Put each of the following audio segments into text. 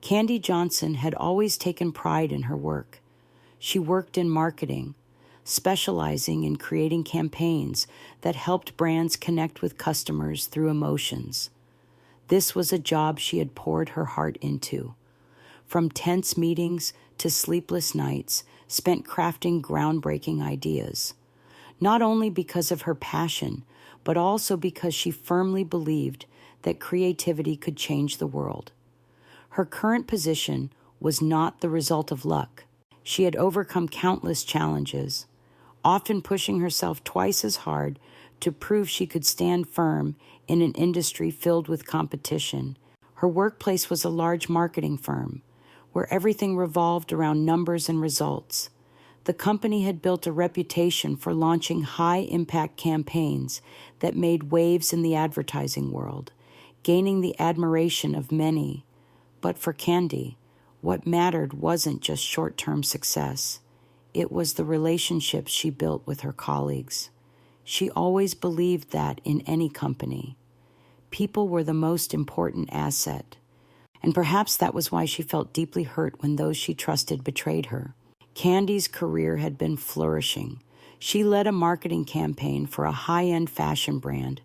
Kandee Johnson had always taken pride in her work. She worked in marketing, specializing in creating campaigns that helped brands connect with customers through emotions. This was a job she had poured her heart into. From tense meetings to sleepless nights, spent crafting groundbreaking ideas. Not only because of her passion, but also because she firmly believed that creativity could change the world. Her current position was not the result of luck. She had overcome countless challenges, often pushing herself twice as hard to prove she could stand firm in an industry filled with competition. Her workplace was a large marketing firm, where everything revolved around numbers and results. The company had built a reputation for launching high-impact campaigns that made waves in the advertising world, gaining the admiration of many. But for Kandee, what mattered wasn't just short-term success. It was the relationships she built with her colleagues. She always believed that in any company, people were the most important asset. And perhaps that was why she felt deeply hurt when those she trusted betrayed her. Kandee's career had been flourishing. She led a marketing campaign for a high-end fashion brand,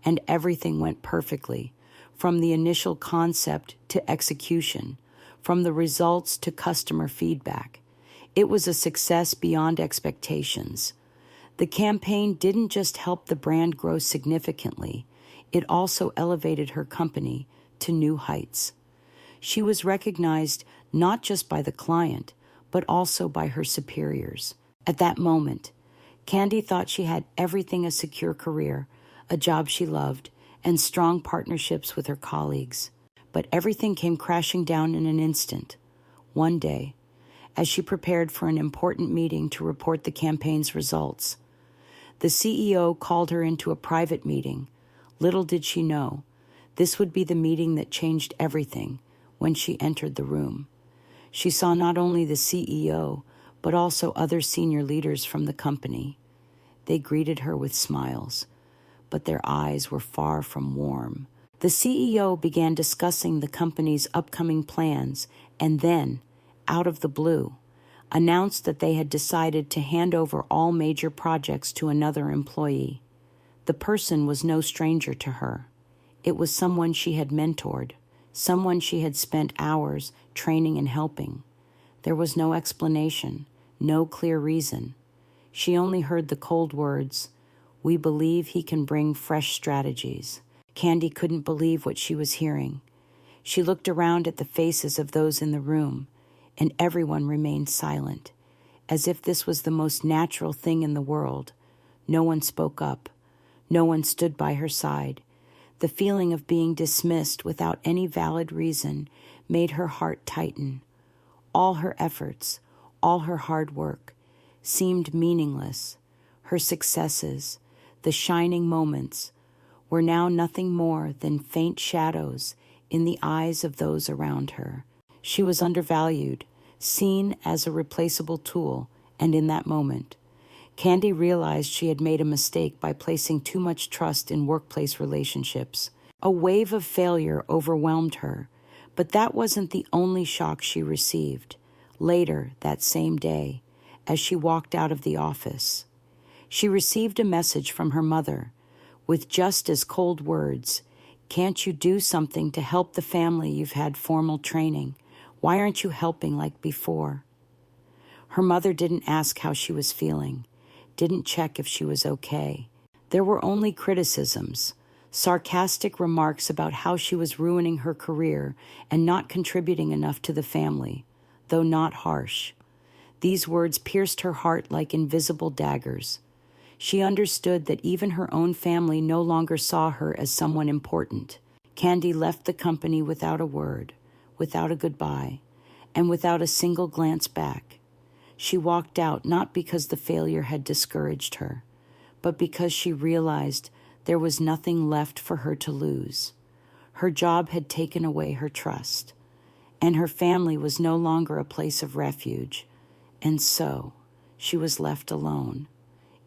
and everything went perfectly, from the initial concept to execution, from the results to customer feedback. It was a success beyond expectations. The campaign didn't just help the brand grow significantly, it also elevated her company to new heights. She was recognized not just by the client, but also by her superiors. At that moment, Kandee thought she had everything: a secure career, a job she loved, and strong partnerships with her colleagues. But everything came crashing down in an instant. One day, as she prepared for an important meeting to report the campaign's results, the CEO called her into a private meeting. Little did she know, this would be the meeting that changed everything. When she entered the room, she saw not only the CEO, but also other senior leaders from the company. They greeted her with smiles, but their eyes were far from warm. The CEO began discussing the company's upcoming plans and then, out of the blue, announced that they had decided to hand over all major projects to another employee. The person was no stranger to her. It was someone she had mentored, someone she had spent hours training and helping. There was no explanation, no clear reason. She only heard the cold words, "We believe he can bring fresh strategies." Kandee couldn't believe what she was hearing. She looked around at the faces of those in the room, and everyone remained silent, as if this was the most natural thing in the world. No one spoke up. No one stood by her side. The feeling of being dismissed without any valid reason made her heart tighten. All her efforts, all her hard work, seemed meaningless. Her successes, the shining moments, were now nothing more than faint shadows in the eyes of those around her. She was undervalued, seen as a replaceable tool, and in that moment, Kandee realized she had made a mistake by placing too much trust in workplace relationships. A wave of failure overwhelmed her, but that wasn't the only shock she received. Later, that same day, as she walked out of the office, she received a message from her mother with just as cold words. "Can't you do something to help the family you've had formal training? Why aren't you helping like before?" Her mother didn't ask how she was feeling, didn't check if she was okay. There were only criticisms, sarcastic remarks about how she was ruining her career and not contributing enough to the family, though not harsh. These words pierced her heart like invisible daggers. She understood that even her own family no longer saw her as someone important. Kandee left the company without a word, without a goodbye, and without a single glance back. She walked out not because the failure had discouraged her, but because she realized there was nothing left for her to lose. Her job had taken away her trust, and her family was no longer a place of refuge, and so she was left alone,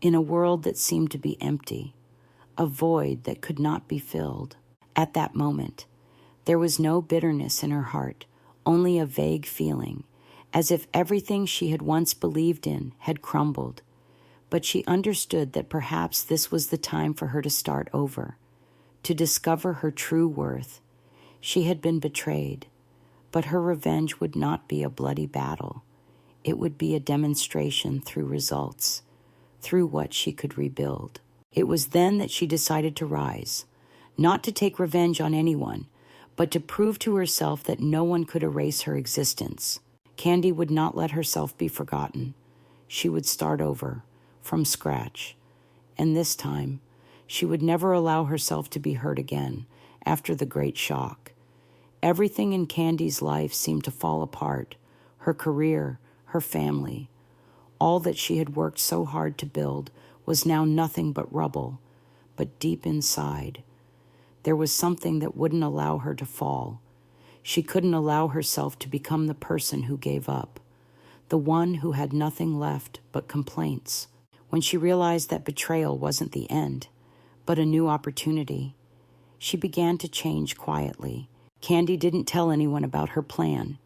in a world that seemed to be empty, a void that could not be filled. At that moment, there was no bitterness in her heart, only a vague feeling, as if everything she had once believed in had crumbled. But she understood that perhaps this was the time for her to start over, to discover her true worth. She had been betrayed, but her revenge would not be a bloody battle. It would be a demonstration through results, through what she could rebuild. It was then that she decided to rise, not to take revenge on anyone, but to prove to herself that no one could erase her existence. Kandee would not let herself be forgotten. She would start over, from scratch. And this time, she would never allow herself to be hurt again after the great shock. Everything in Kandee's life seemed to fall apart. Her career, her family. All that she had worked so hard to build was now nothing but rubble. But deep inside, there was something that wouldn't allow her to fall. She couldn't allow herself to become the person who gave up, the one who had nothing left but complaints. When she realized that betrayal wasn't the end, but a new opportunity, she began to change quietly. Kandee didn't tell anyone about her plan.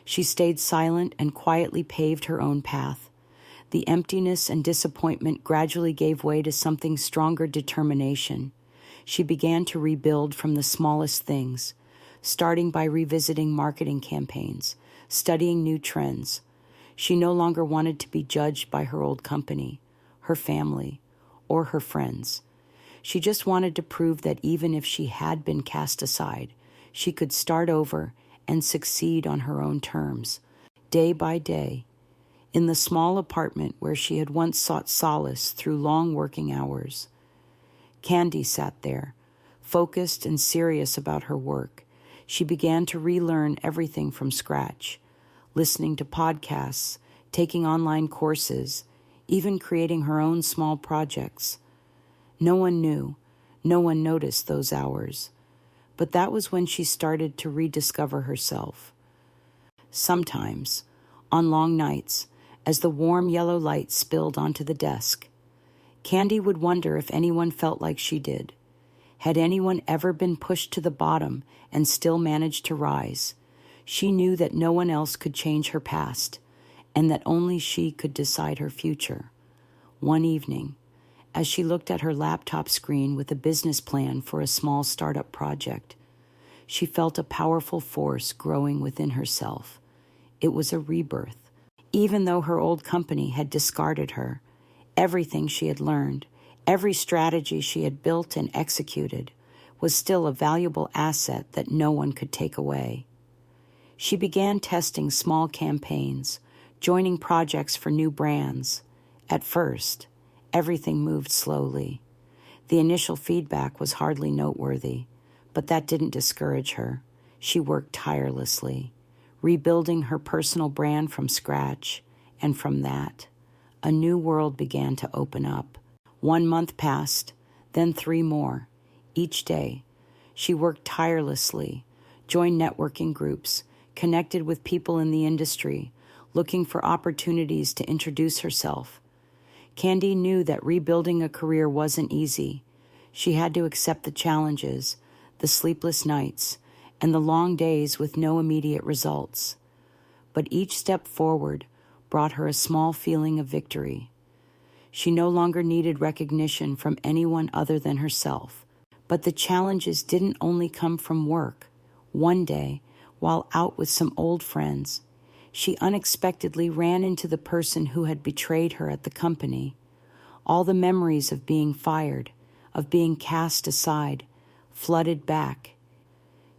She stayed silent and quietly paved her own path. The emptiness and disappointment gradually gave way to something stronger: determination. She began to rebuild from the smallest things, starting by revisiting marketing campaigns, studying new trends. She no longer wanted to be judged by her old company, her family, or her friends. She just wanted to prove that even if she had been cast aside, she could start over and succeed on her own terms. Day by day, in the small apartment where she had once sought solace through long working hours, Kandee sat there, focused and serious about her work. She began to relearn everything from scratch, listening to podcasts, taking online courses, even creating her own small projects. No one knew, no one noticed those hours. But that was when she started to rediscover herself. Sometimes, on long nights, as the warm yellow light spilled onto the desk, Kandee would wonder if anyone felt like she did. Had anyone ever been pushed to the bottom and still managed to rise? She knew that no one else could change her past, and that only she could decide her future. One evening, as she looked at her laptop screen with a business plan for a small startup project, she felt a powerful force growing within herself. It was a rebirth. Even though her old company had discarded her, everything she had learned, every strategy she had built and executed, was still a valuable asset that no one could take away. She began testing small campaigns, joining projects for new brands. At first, everything moved slowly. The initial feedback was hardly noteworthy, but that didn't discourage her. She worked tirelessly, rebuilding her personal brand from scratch, and from that, a new world began to open up. 1 month passed, then 3 more. Each day, she worked tirelessly, joined networking groups, connected with people in the industry, looking for opportunities to introduce herself. Kandee knew that rebuilding a career wasn't easy. She had to accept the challenges, the sleepless nights, and the long days with no immediate results. But each step forward brought her a small feeling of victory. She no longer needed recognition from anyone other than herself. But the challenges didn't only come from work. One day, while out with some old friends, she unexpectedly ran into the person who had betrayed her at the company. All the memories of being fired, of being cast aside, flooded back.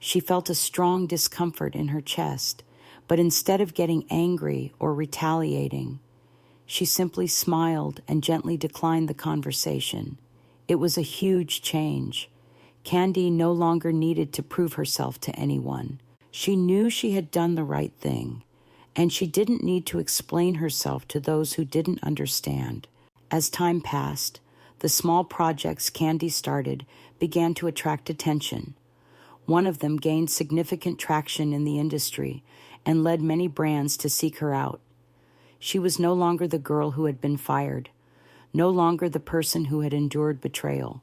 She felt a strong discomfort in her chest, but instead of getting angry or retaliating, she simply smiled and gently declined the conversation. It was a huge change. Kandee no longer needed to prove herself to anyone. She knew she had done the right thing, and she didn't need to explain herself to those who didn't understand. As time passed, the small projects Kandee started began to attract attention. One of them gained significant traction in the industry and led many brands to seek her out. She was no longer the girl who had been fired, no longer the person who had endured betrayal.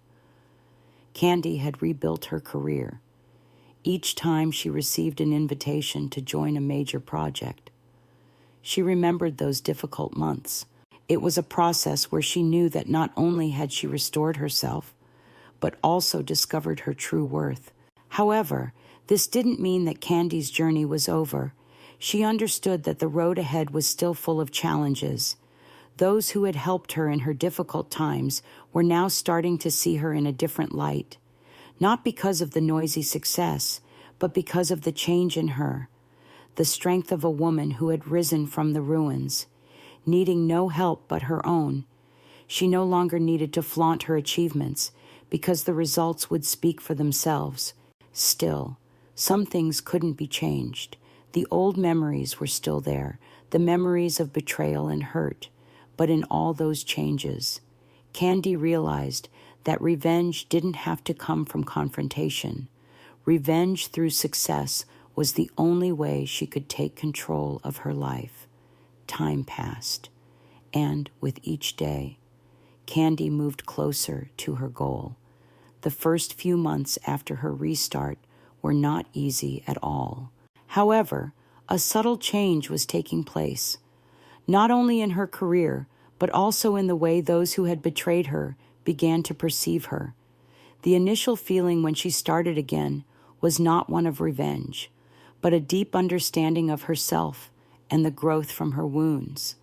Kandee had rebuilt her career. each time she received an invitation to join a major project. She remembered those difficult months. It was a process where she knew that not only had she restored herself, but also discovered her true worth. However, this didn't mean that Kandee's journey was over. She understood that the road ahead was still full of challenges. Those who had helped her in her difficult times were now starting to see her in a different light, not because of the noisy success, but because of the change in her, the strength of a woman who had risen from the ruins, needing no help but her own. She no longer needed to flaunt her achievements because the results would speak for themselves. Still, some things couldn't be changed. The old memories were still there, the memories of betrayal and hurt. But in all those changes, Kandee realized that revenge didn't have to come from confrontation. Revenge through success was the only way she could take control of her life. Time passed, and with each day, Kandee moved closer to her goal. The first few months after her restart were not easy at all. However, a subtle change was taking place, not only in her career, but also in the way those who had betrayed her began to perceive her. The initial feeling when she started again was not one of revenge, but a deep understanding of herself and the growth from her wounds.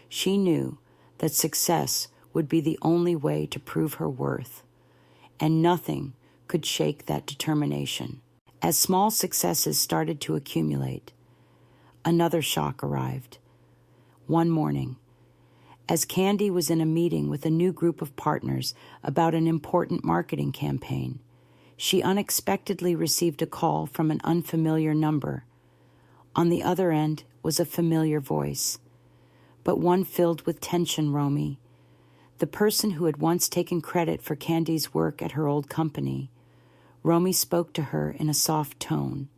She knew that success would be the only way to prove her worth, and nothing could shake that determination. As small successes started to accumulate, another shock arrived. One morning, as Kandee was in a meeting with a new group of partners about an important marketing campaign, she unexpectedly received a call from an unfamiliar number. On the other end was a familiar voice, but one filled with tension. Romy, the person who had once taken credit for Kandee's work at her old company. Romy spoke to her in a soft tone,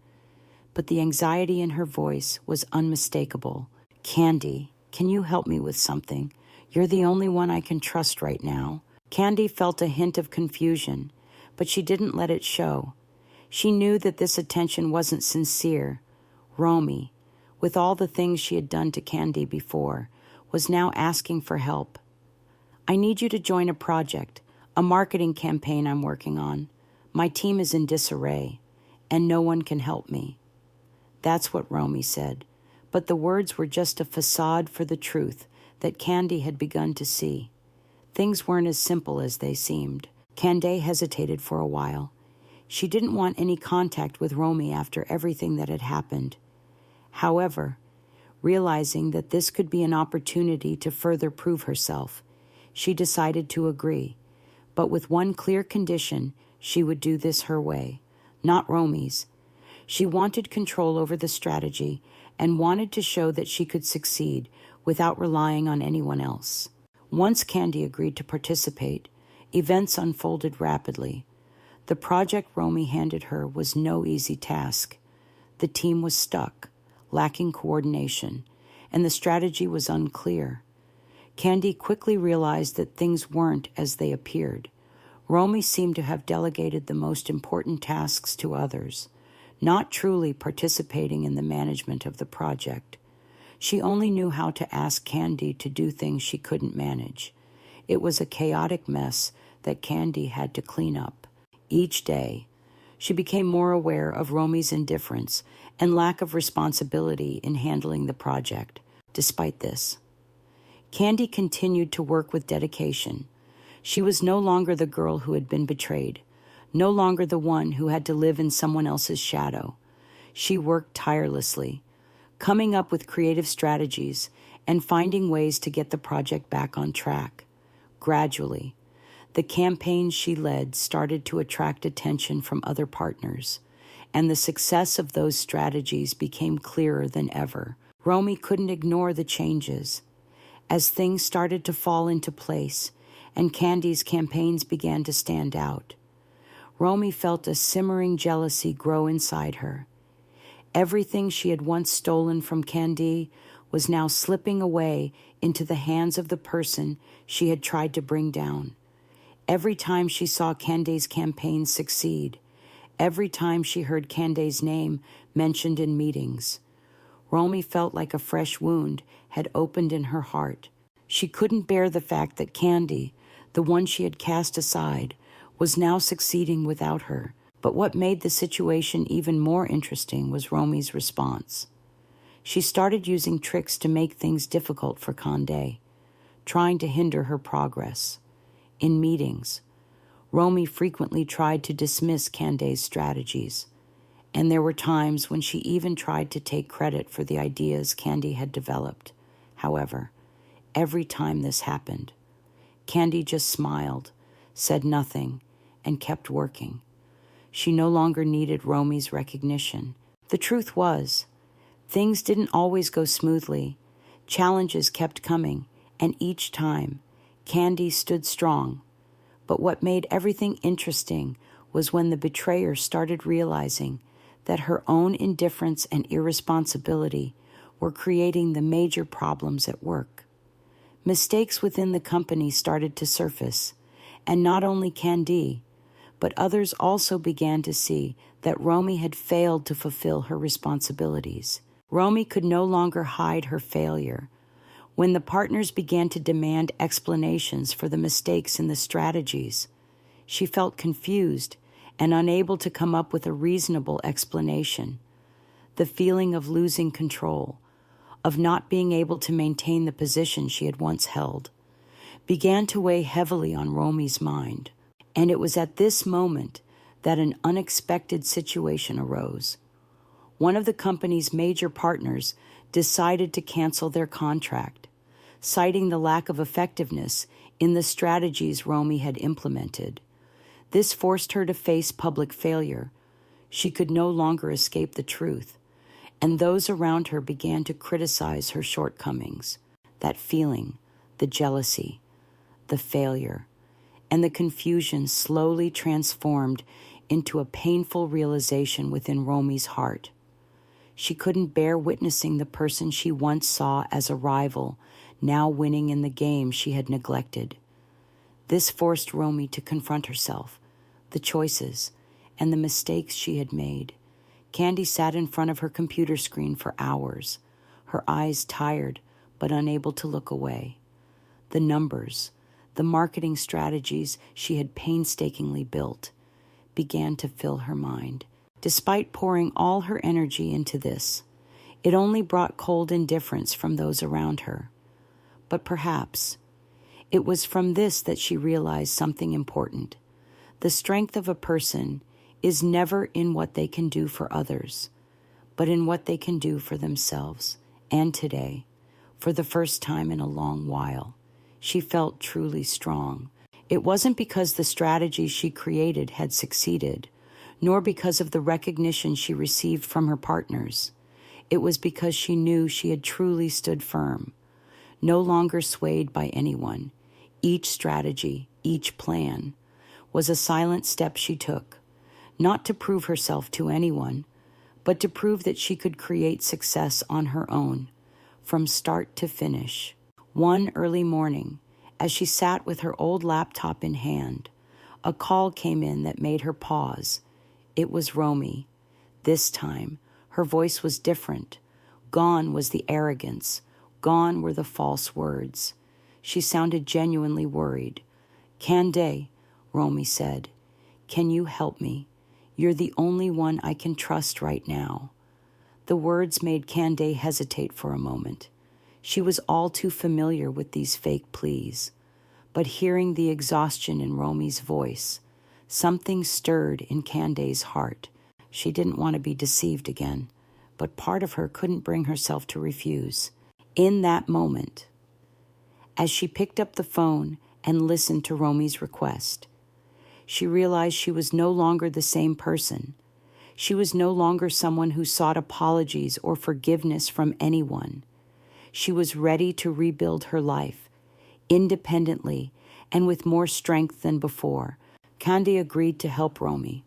but the anxiety in her voice was unmistakable. Kandee, can you help me with something? You're the only one I can trust right now. Kandee felt a hint of confusion, but she didn't let it show. She knew that this attention wasn't sincere. Romy, with all the things she had done to Kandee before, was now asking for help. I need you to join a project, a marketing campaign I'm working on. My team is in disarray, and no one can help me. That's what Romy said, but the words were just a facade for the truth that Kandee had begun to see. Things weren't as simple as they seemed. Kandee hesitated for a while. She didn't want any contact with Romy after everything that had happened. However, realizing that this could be an opportunity to further prove herself, she decided to agree, but with one clear condition: she would do this her way, not Romy's. She wanted control over the strategy and wanted to show that she could succeed without relying on anyone else. Once Kandee agreed to participate, events unfolded rapidly. The project Romy handed her was no easy task. The team was stuck, lacking coordination, and the strategy was unclear. Kandee quickly realized that things weren't as they appeared. Romy seemed to have delegated the most important tasks to others, not truly participating in the management of the project. She only knew how to ask Kandee to do things she couldn't manage. It was a chaotic mess that Kandee had to clean up. Each day, she became more aware of Romy's indifference and lack of responsibility in handling the project. Despite this, Kandee continued to work with dedication. She was no longer the girl who had been betrayed, no longer the one who had to live in someone else's shadow. She worked tirelessly, coming up with creative strategies and finding ways to get the project back on track. Gradually, the campaigns she led started to attract attention from other partners, and the success of those strategies became clearer than ever. Romy couldn't ignore the changes. As things started to fall into place and Kandee's campaigns began to stand out, Romy felt a simmering jealousy grow inside her. Everything she had once stolen from Kandee was now slipping away into the hands of the person she had tried to bring down. Every time she saw Kandee's campaigns succeed, every time she heard Kandee's name mentioned in meetings. Romy felt like a fresh wound had opened in her heart. She couldn't bear the fact that Kandee, the one she had cast aside, was now succeeding without her. But what made the situation even more interesting was Romy's response. She started using tricks to make things difficult for Kandee, trying to hinder her progress. In meetings, Romy frequently tried to dismiss Kandee's strategies, and there were times when she even tried to take credit for the ideas Kandee had developed. However, every time this happened, Kandee just smiled, said nothing, and kept working. She no longer needed Romy's recognition. The truth was, things didn't always go smoothly. Challenges kept coming, and each time, Kandee stood strong. But what made everything interesting was when the betrayer started realizing that her own indifference and irresponsibility were creating the major problems at work. Mistakes within the company started to surface, and not only Kandee, but others also began to see that Romy had failed to fulfill her responsibilities. Romy could no longer hide her failure. When the partners began to demand explanations for the mistakes in the strategies, she felt confused and unable to come up with a reasonable explanation. The feeling of losing control, of not being able to maintain the position she had once held, began to weigh heavily on Romy's mind. And it was at this moment that an unexpected situation arose. One of the company's major partners decided to cancel their contract, citing the lack of effectiveness in the strategies Romy had implemented. This forced her to face public failure. She could no longer escape the truth, and those around her began to criticize her shortcomings. That feeling, the jealousy, the failure, and the confusion slowly transformed into a painful realization within Romy's heart. She couldn't bear witnessing the person she once saw as a rival now winning in the game she had neglected. This forced Romy to confront herself, the choices, and the mistakes she had made. Kandee sat in front of her computer screen for hours, her eyes tired but unable to look away. The numbers, the marketing strategies she had painstakingly built, began to fill her mind. Despite pouring all her energy into this, it only brought cold indifference from those around her. But perhaps it was from this that she realized something important. The strength of a person is never in what they can do for others, but in what they can do for themselves. And today, for the first time in a long while, she felt truly strong. It wasn't because the strategy she created had succeeded, nor because of the recognition she received from her partners. It was because she knew she had truly stood firm, no longer swayed by anyone. Each strategy, each plan, was a silent step she took, not to prove herself to anyone, but to prove that she could create success on her own, from start to finish. One early morning, as she sat with her old laptop in hand, a call came in that made her pause. It was Romy. This time, her voice was different. Gone was the arrogance. Gone were the false words. She sounded genuinely worried. "Kandee," Romy said, "can you help me? You're the only one I can trust right now." The words made Kandee hesitate for a moment. She was all too familiar with these fake pleas. But hearing the exhaustion in Romy's voice, something stirred in Kandee's heart. She didn't want to be deceived again, but part of her couldn't bring herself to refuse. In that moment, as she picked up the phone and listened to Romy's request, she realized she was no longer the same person. She was no longer someone who sought apologies or forgiveness from anyone. She was ready to rebuild her life, independently and with more strength than before. Kandee agreed to help Romy,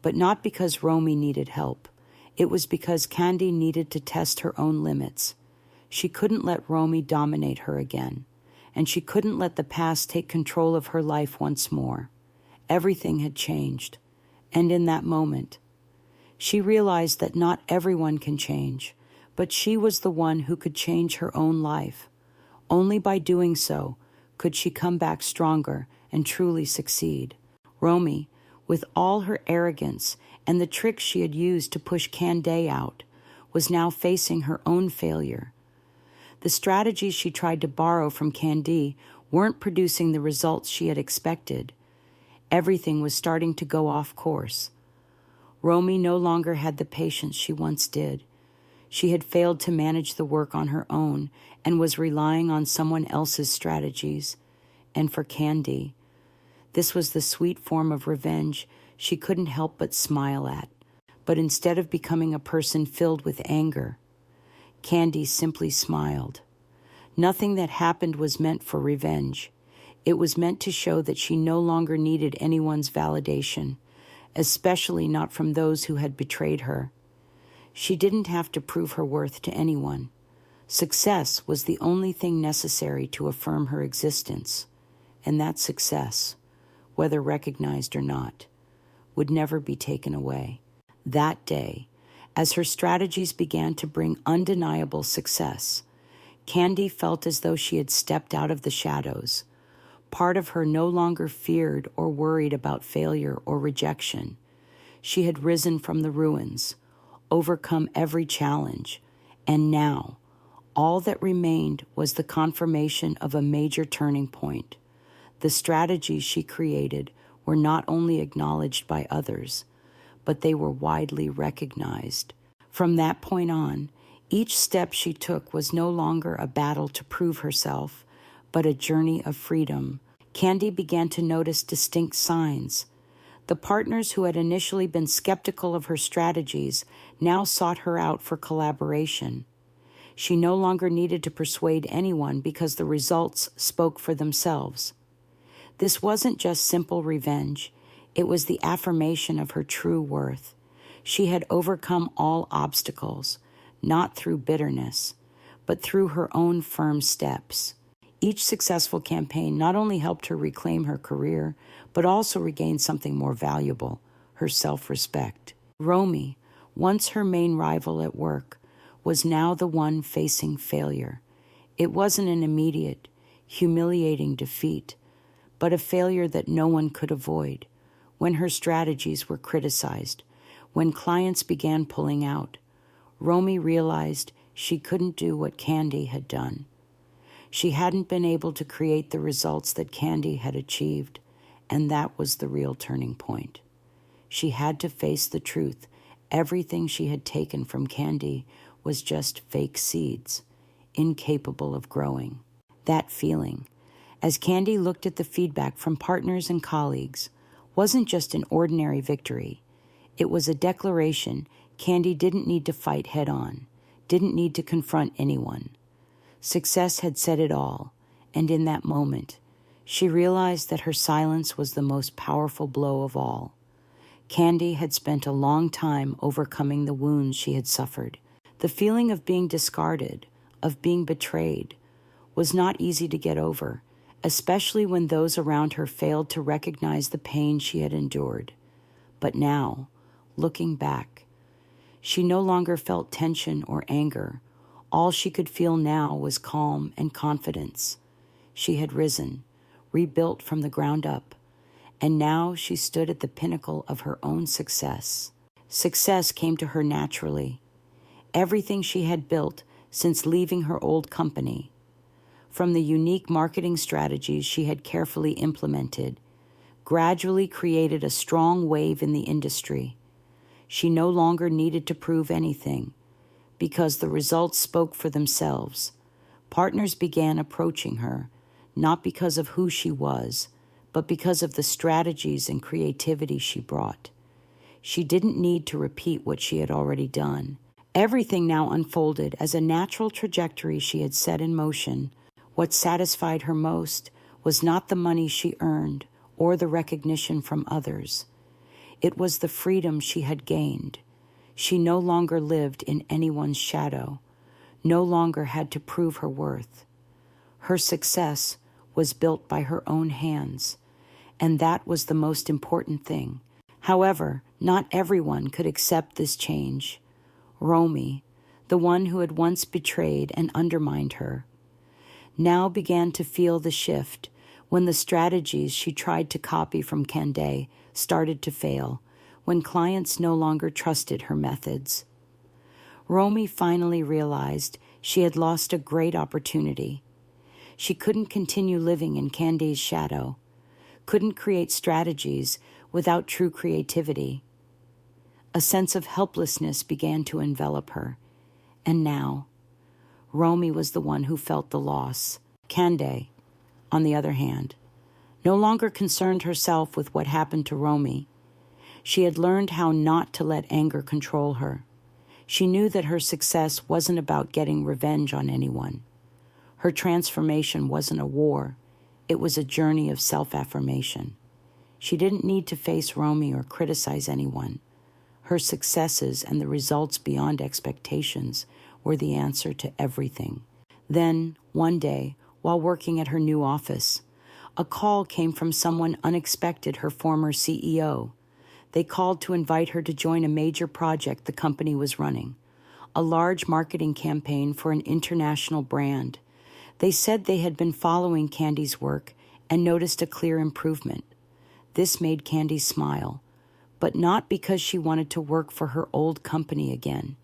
but not because Romy needed help. It was because Kandee needed to test her own limits. She couldn't let Romy dominate her again, and she couldn't let the past take control of her life once more. Everything had changed, And in that moment, she realized that not everyone can change, but she was the one who could change her own life. Only by doing so could she come back stronger and truly succeed. Romy, with all her arrogance and the tricks she had used to push Kandee out, was now facing her own failure. The strategies she tried to borrow from Kandee weren't producing the results she had expected. Everything was starting to go off course. Romy no longer had the patience she once did. She had failed to manage the work on her own and was relying on someone else's strategies. And for Kandee, this was the sweet form of revenge she couldn't help but smile at. But instead of becoming a person filled with anger, Kandee simply smiled. Nothing that happened was meant for revenge. It was meant to show that she no longer needed anyone's validation, especially not from those who had betrayed her. She didn't have to prove her worth to anyone. Success was the only thing necessary to affirm her existence, and that success, whether recognized or not, would never be taken away. That day, as her strategies began to bring undeniable success, Kandee felt as though she had stepped out of the shadows. Part of her no longer feared or worried about failure or rejection. She had risen from the ruins, overcome every challenge, and now, all that remained was the confirmation of a major turning point. The strategies she created were not only acknowledged by others, but they were widely recognized. From that point on, each step she took was no longer a battle to prove herself, but a journey of freedom. Kandee began to notice distinct signs. The partners who had initially been skeptical of her strategies now sought her out for collaboration. She no longer needed to persuade anyone because the results spoke for themselves. This wasn't just simple revenge. It was the affirmation of her true worth. She had overcome all obstacles, not through bitterness, but through her own firm steps. Each successful campaign not only helped her reclaim her career, but also regain something more valuable, her self-respect. Romy, once her main rival at work, was now the one facing failure. It wasn't an immediate, humiliating defeat, but a failure that no one could avoid. When her strategies were criticized, when clients began pulling out, Romy realized she couldn't do what Kandee had done. She hadn't been able to create the results that Kandee had achieved, and that was the real turning point. She had to face the truth. Everything she had taken from Kandee was just fake seeds, incapable of growing. That feeling, as Kandee looked at the feedback from partners and colleagues, wasn't just an ordinary victory. It was a declaration Kandee didn't need to fight head-on, didn't need to confront anyone. Success had said it all, and in that moment, she realized that her silence was the most powerful blow of all. Kandee had spent a long time overcoming the wounds she had suffered. The feeling of being discarded, of being betrayed, was not easy to get over, especially when those around her failed to recognize the pain she had endured. But now, looking back, she no longer felt tension or anger. All she could feel now was calm and confidence. She had risen, rebuilt from the ground up, and now she stood at the pinnacle of her own success. Success came to her naturally. Everything she had built since leaving her old company, from the unique marketing strategies she had carefully implemented, gradually created a strong wave in the industry. She no longer needed to prove anything, because the results spoke for themselves. Partners began approaching her, not because of who she was, but because of the strategies and creativity she brought. She didn't need to repeat what she had already done. Everything now unfolded as a natural trajectory she had set in motion. What satisfied her most was not the money she earned or the recognition from others. It was the freedom she had gained. She no longer lived in anyone's shadow, no longer had to prove her worth. Her success was built by her own hands, and that was the most important thing. However, not everyone could accept this change. Romy, the one who had once betrayed and undermined her, now began to feel the shift when the strategies she tried to copy from Kandee started to fail, when clients no longer trusted her methods. Romy finally realized she had lost a great opportunity. She couldn't continue living in Kandee's shadow, couldn't create strategies without true creativity. A sense of helplessness began to envelop her, and now, Romy was the one who felt the loss. Kandee, on the other hand, no longer concerned herself with what happened to Romy. She had learned how not to let anger control her. She knew that her success wasn't about getting revenge on anyone. Her transformation wasn't a war. It was a journey of self-affirmation. She didn't need to face Romy or criticize anyone. Her successes and the results beyond expectations were the answer to everything. Then, one day, while working at her new office, a call came from someone unexpected, her former CEO. They called to invite her to join a major project the company was running, a large marketing campaign for an international brand. They said they had been following Kandee's work and noticed a clear improvement. This made Kandee smile, but not because she wanted to work for her old company again.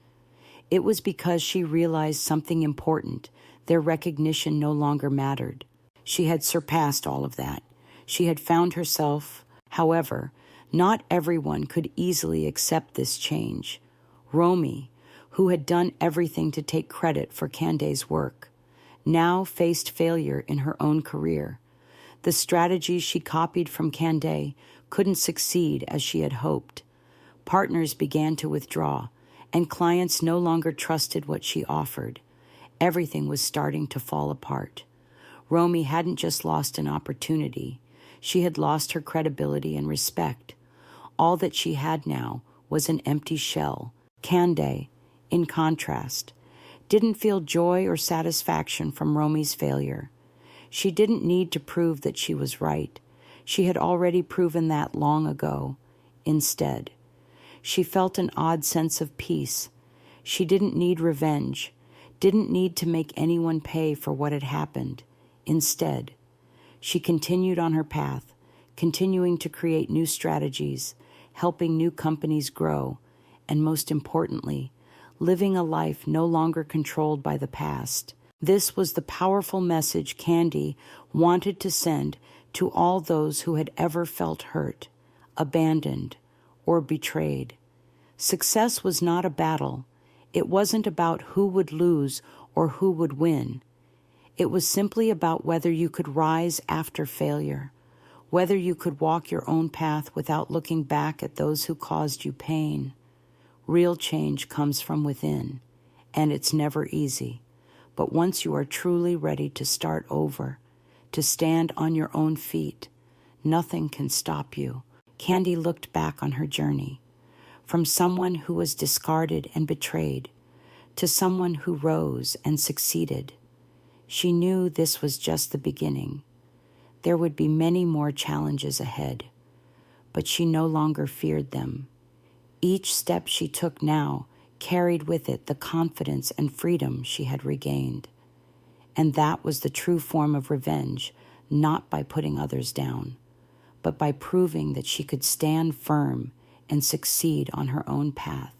It was because she realized something important. Their recognition no longer mattered. She had surpassed all of that. She had found herself. However, not everyone could easily accept this change. Romy, who had done everything to take credit for Kandee's work, now faced failure in her own career. The strategies she copied from Kandee couldn't succeed as she had hoped. Partners began to withdraw, and clients no longer trusted what she offered. Everything was starting to fall apart. Romy hadn't just lost an opportunity. She had lost her credibility and respect. All that she had now was an empty shell. Kandee, in contrast, didn't feel joy or satisfaction from Romy's failure. She didn't need to prove that she was right. She had already proven that long ago. Instead, she felt an odd sense of peace. She didn't need revenge, didn't need to make anyone pay for what had happened. Instead, she continued on her path, continuing to create new strategies, helping new companies grow, and most importantly, living a life no longer controlled by the past. This was the powerful message Kandee wanted to send to all those who had ever felt hurt, abandoned, or betrayed. Success was not a battle. It wasn't about who would lose or who would win. It was simply about whether you could rise after failure, whether you could walk your own path without looking back at those who caused you pain. Real change comes from within, and it's never easy. But once you are truly ready to start over, to stand on your own feet, nothing can stop you. Kandee looked back on her journey, from someone who was discarded and betrayed, to someone who rose and succeeded. She knew this was just the beginning. There would be many more challenges ahead, but she no longer feared them. Each step she took now carried with it the confidence and freedom she had regained. And that was the true form of revenge, not by putting others down, but by proving that she could stand firm and succeed on her own path.